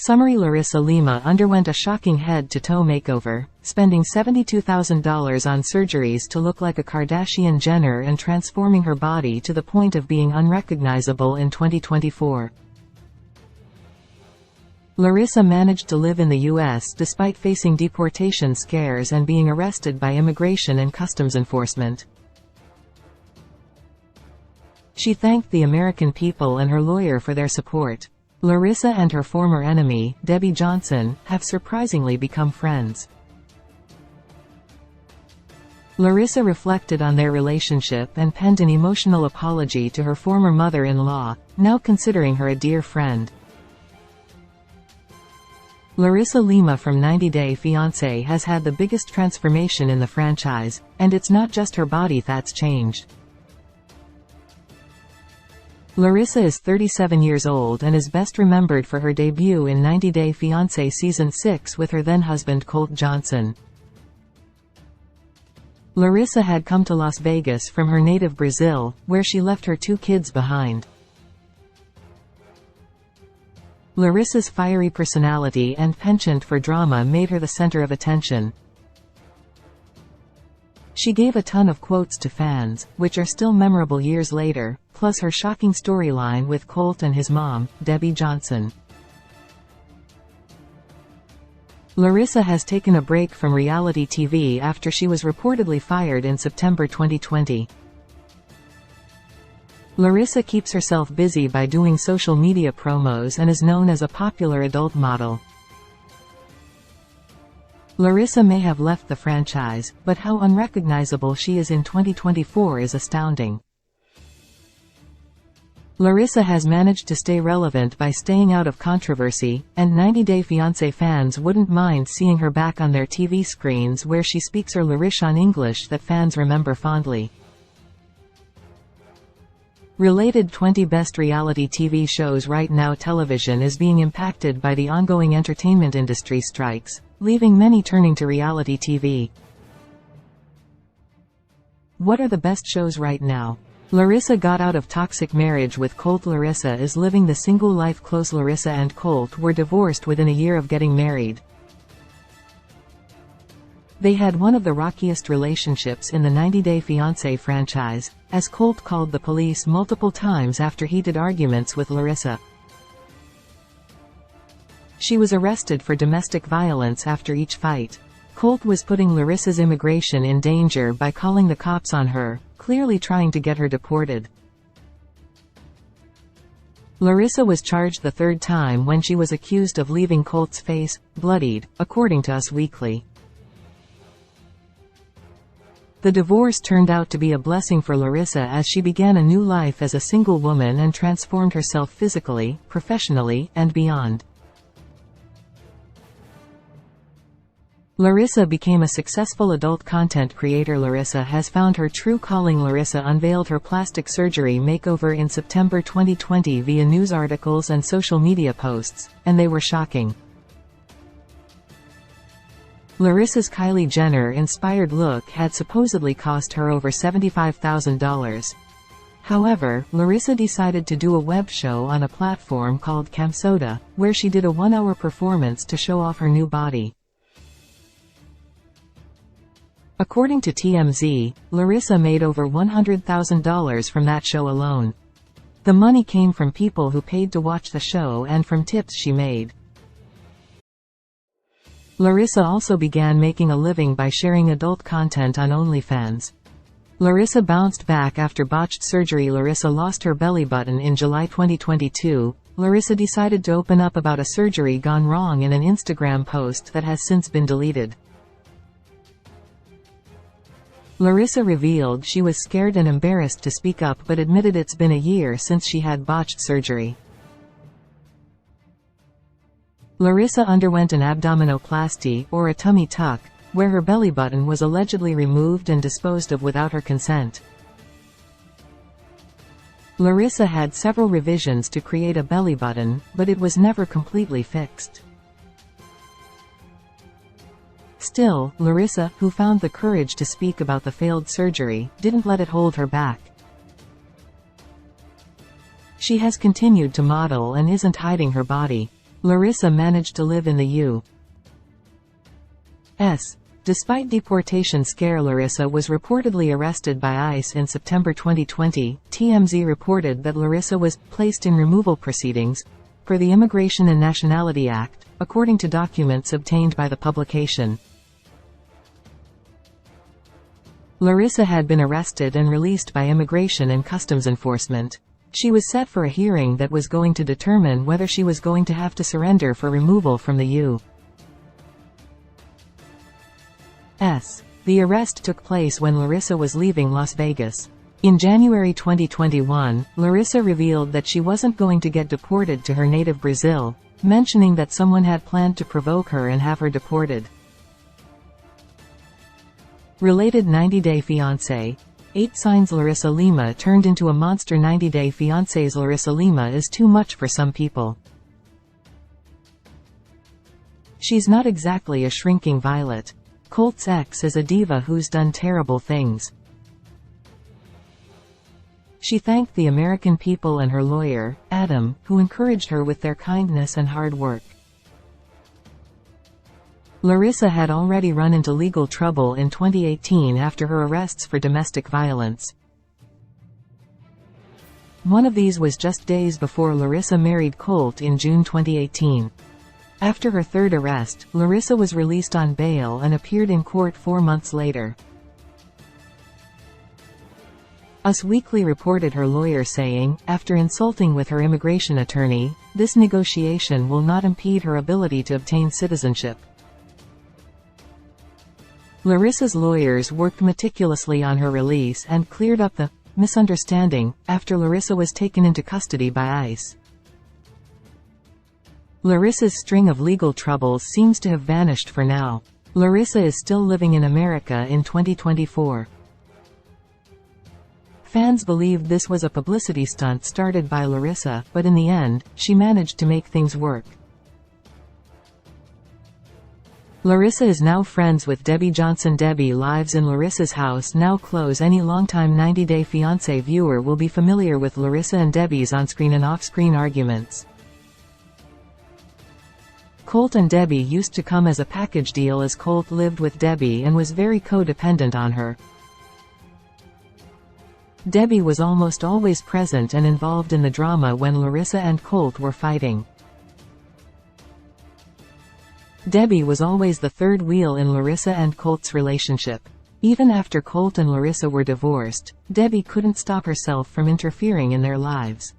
Summary: Larissa Lima underwent a shocking head-to-toe makeover, spending $72,000 on surgeries to look like a Kardashian Jenner and transforming her body to the point of being unrecognizable in 2024. Larissa managed to live in the U.S. despite facing deportation scares and being arrested by Immigration and Customs Enforcement. She thanked the American people and her lawyer for their support. Larissa and her former enemy, Debbie Johnson, have surprisingly become friends. Larissa reflected on their relationship and penned an emotional apology to her former mother-in-law, now considering her a dear friend. Larissa Lima from 90 Day Fiancé has had the biggest transformation in the franchise, and it's not just her body that's changed. Larissa is 37 years old and is best remembered for her debut in 90 Day Fiancé Season 6 with her then-husband Colt Johnson. Larissa had come to Las Vegas from her native Brazil, where she left her 2 kids behind. Larissa's fiery personality and penchant for drama made her the center of attention. She gave a ton of quotes to fans, which are still memorable years later, plus her shocking storyline with Colt and his mom, Debbie Johnson. Larissa has taken a break from reality TV after she was reportedly fired in September 2020. Larissa keeps herself busy by doing social media promos and is known as a popular adult model. Larissa may have left the franchise, but how unrecognizable she is in 2024 is astounding. Larissa has managed to stay relevant by staying out of controversy, and 90 Day Fiancé fans wouldn't mind seeing her back on their TV screens where she speaks her Larishan English that fans remember fondly. Related 20 Best Reality TV Shows. Right now television is being impacted by the ongoing entertainment industry strikes, leaving many turning to reality TV. What are the best shows right now? Larissa got out of toxic marriage with Colt. Larissa is living the single life. Close. Larissa and Colt were divorced within a year of getting married. They had one of the rockiest relationships in the 90 Day Fiancé franchise, as Colt called the police multiple times after heated arguments with Larissa. She was arrested for domestic violence after each fight. Colt was putting Larissa's immigration in danger by calling the cops on her, clearly trying to get her deported. Larissa was charged the 3rd time when she was accused of leaving Colt's face bloodied, according to Us Weekly. The divorce turned out to be a blessing for Larissa as she began a new life as a single woman and transformed herself physically, professionally, and beyond. Larissa became a successful adult content creator. Larissa has found her true calling. Larissa unveiled her plastic surgery makeover in September 2020 via news articles and social media posts, and they were shocking. Larissa's Kylie Jenner-inspired look had supposedly cost her over $75,000. However, Larissa decided to do a web show on a platform called Camsoda, where she did a 1-hour performance to show off her new body. According to TMZ, Larissa made over $100,000 from that show alone. The money came from people who paid to watch the show and from tips she made. Larissa also began making a living by sharing adult content on OnlyFans. Larissa bounced back after botched surgery. Larissa lost her belly button in July 2022. Larissa decided to open up about a surgery gone wrong in an Instagram post that has since been deleted. Larissa revealed she was scared and embarrassed to speak up but admitted it's been a year since she had botched surgery. Larissa underwent an abdominoplasty, or a tummy tuck, where her belly button was allegedly removed and disposed of without her consent. Larissa had several revisions to create a belly button, but it was never completely fixed. Still, Larissa, who found the courage to speak about the failed surgery, didn't let it hold her back. She has continued to model and isn't hiding her body. Larissa managed to live in the U.S. Despite deportation scare, Larissa was reportedly arrested by ICE in September 2020. TMZ reported that Larissa was placed in removal proceedings per the Immigration and Nationality Act, according to documents obtained by the publication. Larissa had been arrested and released by Immigration and Customs Enforcement. She was set for a hearing that was going to determine whether she was going to have to surrender for removal from the U.S. The arrest took place when Larissa was leaving Las Vegas. In January 2021, Larissa revealed that she wasn't going to get deported to her native Brazil, mentioning that someone had planned to provoke her and have her deported. Related 90-Day Fiancé. 8 signs Larissa Lima turned into a monster. 90-Day Fiancé's Larissa Lima is too much for some people. She's not exactly a shrinking violet. Colt's ex is a diva who's done terrible things. She thanked the American people and her lawyer, Adam, who encouraged her with their kindness and hard work. Larissa had already run into legal trouble in 2018 after her arrests for domestic violence. One of these was just days before Larissa married Colt in June 2018. After her third arrest, Larissa was released on bail and appeared in court 4 months later. Us Weekly reported her lawyer saying, after insulting with her immigration attorney, this negotiation will not impede her ability to obtain citizenship. Larissa's lawyers worked meticulously on her release and cleared up the misunderstanding after Larissa was taken into custody by ICE. Larissa's string of legal troubles seems to have vanished for now. Larissa is still living in America in 2024. Fans believed this was a publicity stunt started by Larissa, but in the end, she managed to make things work. Larissa is now friends with Debbie Johnson. Debbie lives in Larissa's house now. Close. Any longtime 90-Day Fiancé viewer will be familiar with Larissa and Debbie's on-screen and off-screen arguments. Colt and Debbie used to come as a package deal, as Colt lived with Debbie and was very codependent on her. Debbie was almost always present and involved in the drama when Larissa and Colt were fighting. Debbie was always the third wheel in Larissa and Colt's relationship. Even after Colt and Larissa were divorced, Debbie couldn't stop herself from interfering in their lives.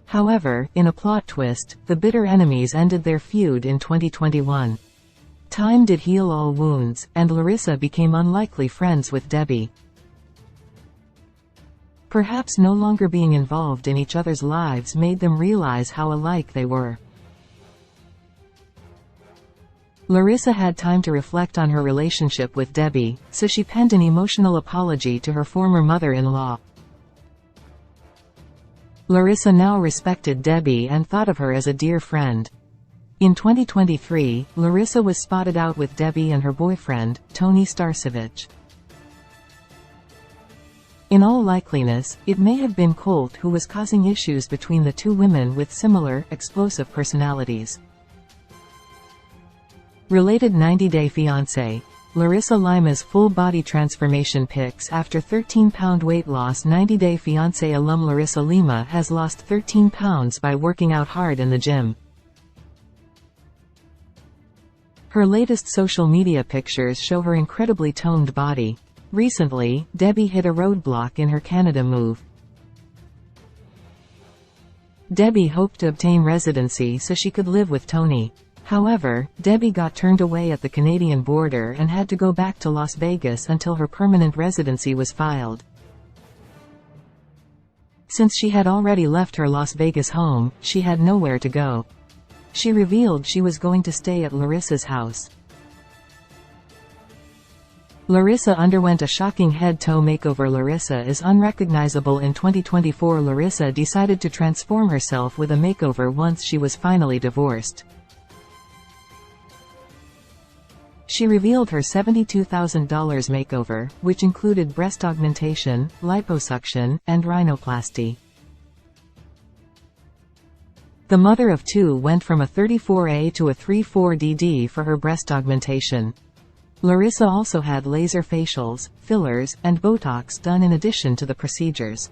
However, in a plot twist, the bitter enemies ended their feud in 2021. Time did heal all wounds, and Larissa became unlikely friends with Debbie. Perhaps no longer being involved in each other's lives made them realize how alike they were. Larissa had time to reflect on her relationship with Debbie, so she penned an emotional apology to her former mother-in-law. Larissa now respected Debbie and thought of her as a dear friend. In 2023, Larissa was spotted out with Debbie and her boyfriend, Tony Starcevich. In all likeliness, it may have been Colt who was causing issues between the two women with similar, explosive personalities. Related 90-Day Fiancé. Larissa Lima's full-body transformation pics after 13-pound weight loss. 90-Day Fiancé alum Larissa Lima has lost 13 pounds by working out hard in the gym. Her latest social media pictures show her incredibly toned body. Recently, Debbie hit a roadblock in her Canada move. Debbie hoped to obtain residency so she could live with Tony. However, Debbie got turned away at the Canadian border and had to go back to Las Vegas until her permanent residency was filed. Since she had already left her Las Vegas home, she had nowhere to go. She revealed she was going to stay at Larissa's house. Larissa underwent a shocking head-toe makeover. Larissa is unrecognizable in 2024. Larissa decided to transform herself with a makeover once she was finally divorced. She revealed her $72,000 makeover, which included breast augmentation, liposuction, and rhinoplasty. The mother of two went from a 34A to a 34DD for her breast augmentation. Larissa also had laser facials, fillers, and Botox done in addition to the procedures.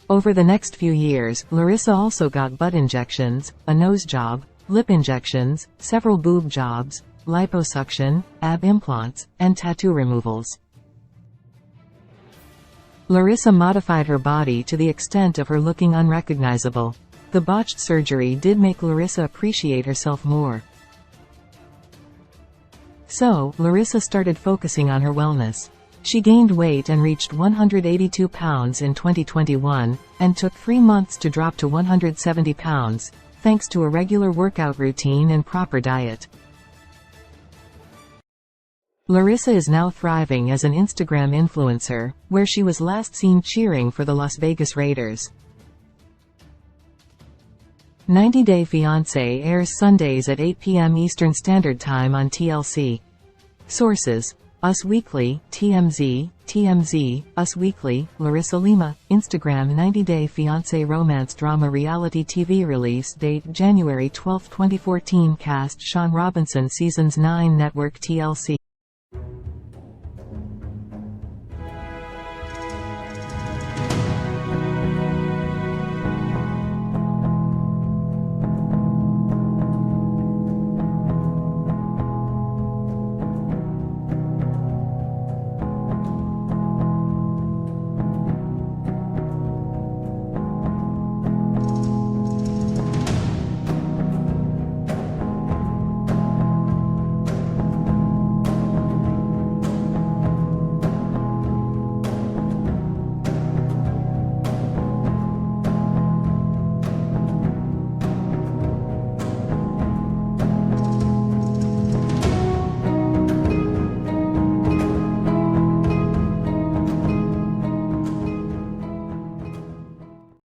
Over the next few years, Larissa also got butt injections, a nose job, lip injections, several boob jobs, liposuction, ab implants, and tattoo removals. Larissa modified her body to the extent of her looking unrecognizable. The botched surgery did make Larissa appreciate herself more. So, Larissa started focusing on her wellness. She gained weight and reached 182 pounds in 2021, and took 3 months to drop to 170 pounds, thanks to a regular workout routine and proper diet. Larissa is now thriving as an Instagram influencer, where she was last seen cheering for the Las Vegas Raiders. 90 Day Fiancé airs Sundays at 8 p.m. Eastern Standard Time on TLC. Sources: Us Weekly, TMZ, Us Weekly, Larissa Lima, Instagram. 90 Day Fiancé romance drama reality TV release date January 12, 2014. Cast: Sean Robinson. Seasons 9. Network TLC.